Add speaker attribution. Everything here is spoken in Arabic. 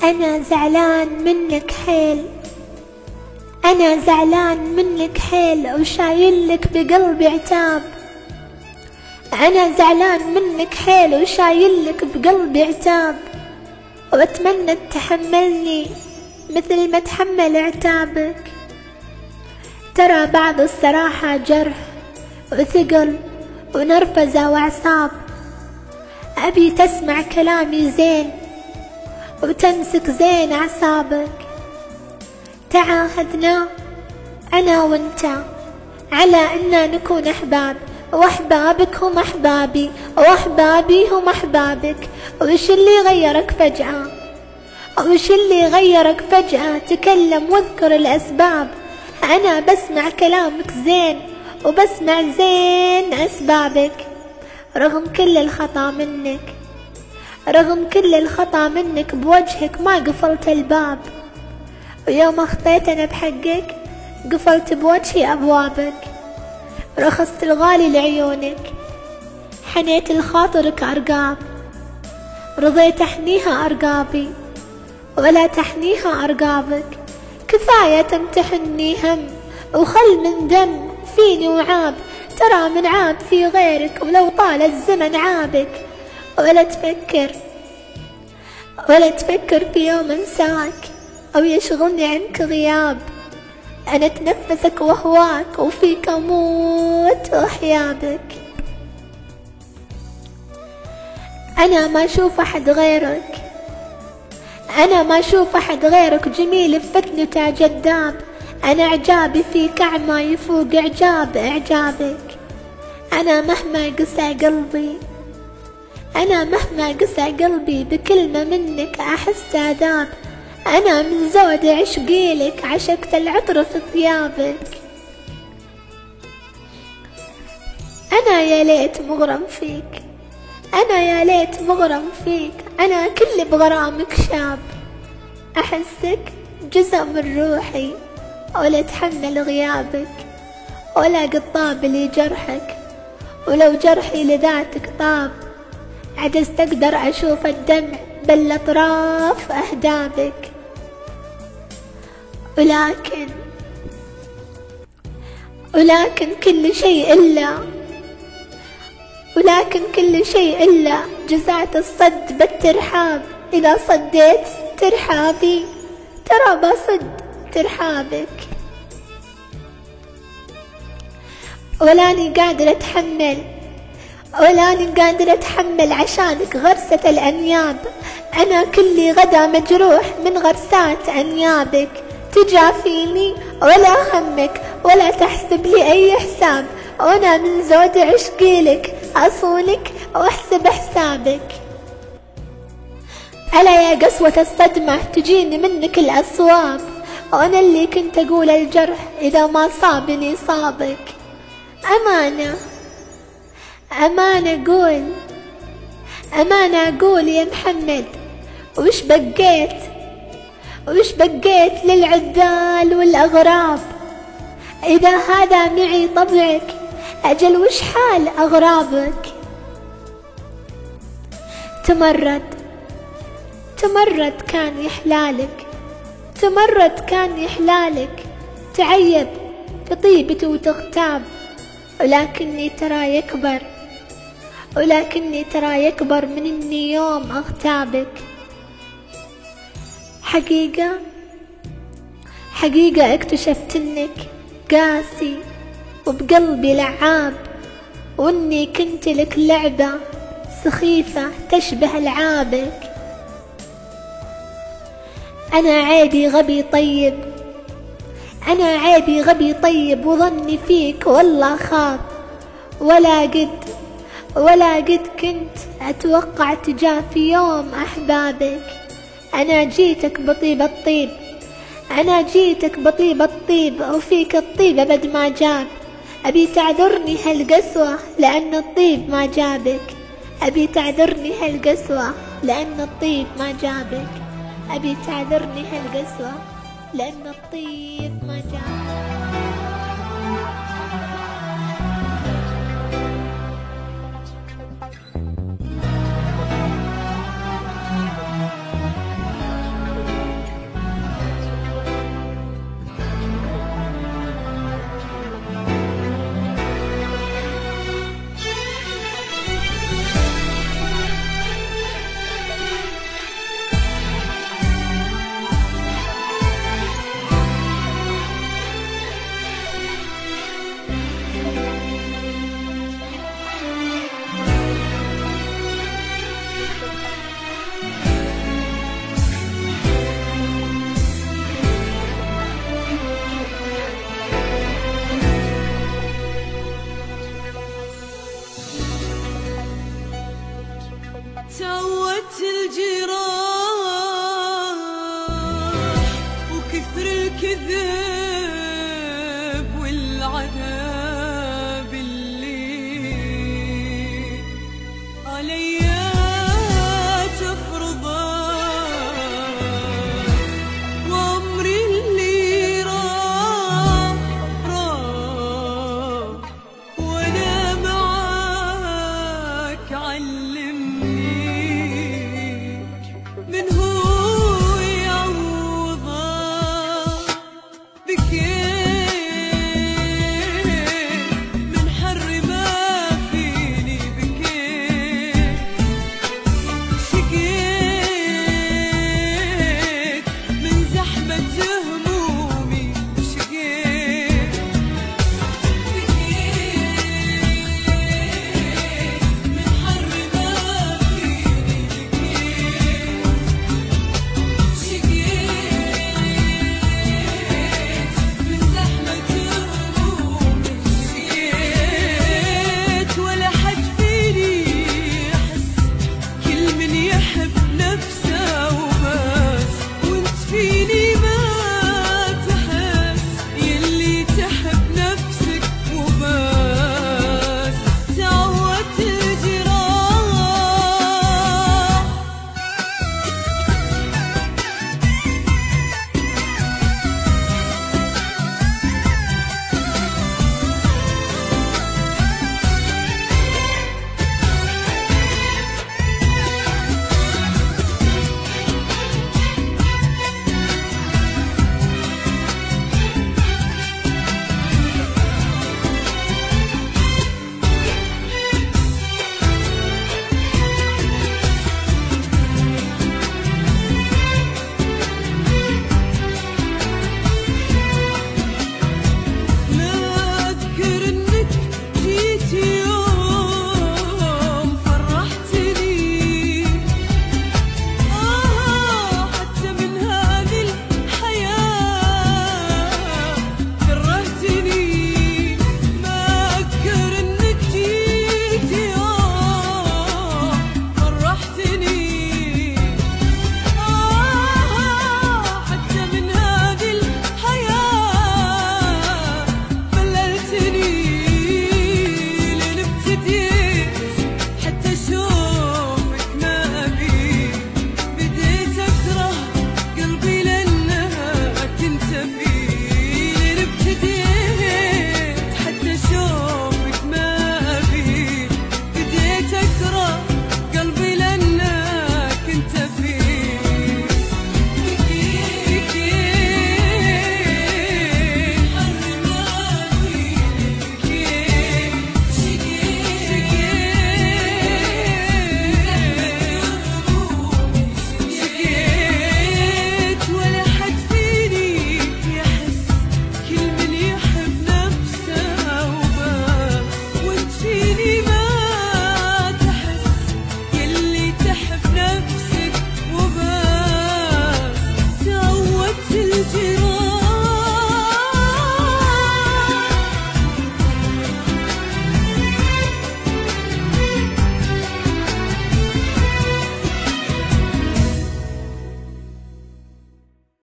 Speaker 1: أنا زعلان منك حيل، أنا زعلان منك حيل وشايلك بقلبي عتاب. أنا زعلان منك حيل وشايلك بقلبي عتاب، وأتمنى تتحملني مثل ما تحمل عتابك. ترى بعض الصراحة جرح وثقل ونرفزة وعصاب، أبي تسمع كلامي زين وتمسك زين أعصابك. تعاهدنا أنا وأنت على أننا نكون أحباب، وأحبابك هم أحبابي وأحبابي هم أحبابك. وش اللي غيرك فجأة؟ وش اللي غيرك فجأة؟ تكلم واذكر الأسباب. أنا بسمع كلامك زين وبسمع زين أسبابك. رغم كل الخطأ منك، رغم كل الخطأ منك بوجهك ما قفلت الباب، ويوم أخطيت أنا بحقك قفلت بوجهي أبوابك. رخصت الغالي لعيونك، حنيت لخاطرك أرقاب، رضيت أحنيها أرقابي ولا تحنيها أرقابك. كفاية تمتحني هم وخل من دم فيني وعاب، ترى من عاب في غيرك ولو طال الزمن عابك. ولا تفكر في يوم انساك أو يشغلني عنك غياب. أنا أتنفسك وهواك وفيك أموت وأحيابك. أنا ما أشوف أحد غيرك، أنا ما أشوف أحد غيرك جميل بفتنته جذاب. أنا إعجابي فيك أعمى يفوق إعجابك. أنا مهما قسى قلبي، أنا مهما قسى قلبي بكلمة منك أحس عذاب. أنا من زود عشقي لك عشقت العطر في ثيابك. أنا يا ليت مغرم فيك، أنا يا ليت مغرم فيك. أنا كل بغرامك شاب، أحسك جزء من روحي ولا أتحمل غيابك. ولا قطاب لي جرحك، ولو جرحي لذاتك طاب عجزت أقدر أشوف الدمع بل أطراف أهدابك. ولكن كل شيء إلا جزعت الصد بالترحاب. إذا صديت ترحابي ترى بصد ترحابك. ولاني قادرة أتحمل عشانك غرسة الأنياب. أنا كلي غدا مجروح من غرسات أنيابك. تجافيني ولا همك ولا تحسب لي أي حساب، وأنا من زود عشقي لك أصونك وأحسب حسابك. ألا يا قسوة الصدمة تجيني منك الأصواب، وأنا اللي كنت أقول الجرح إذا ما صابني صابك. أمانة أقول يا محمد، وش بقيت للعذال والأغراب؟ إذا هذا معي طبعك أجل وش حال أغرابك؟ تمرد كان يحلالك تعيب في طيبتي وتغتاب. ولكني ترى يكبر من إني يوم أغتابك. حقيقة اكتشفت إنك قاسي وبقلبي لعاب، وإني كنت لك لعبة سخيفة تشبه ألعابك. أنا عيبي غبي طيب وظني فيك والله خاب. ولا قد كنت أتوقع تجافي يوم أحبابك. أنا جيتك بطيب الطيب وفيك الطيب أبد ما جاب. أبي تعذرني هالقسوة لأن الطيب ما جابك. أبي تعذرني هالقسوة لأن الطيب ما جابك. أبي تعذرني هالقسوة لأن الطيب ما جابك.
Speaker 2: سوت الجيران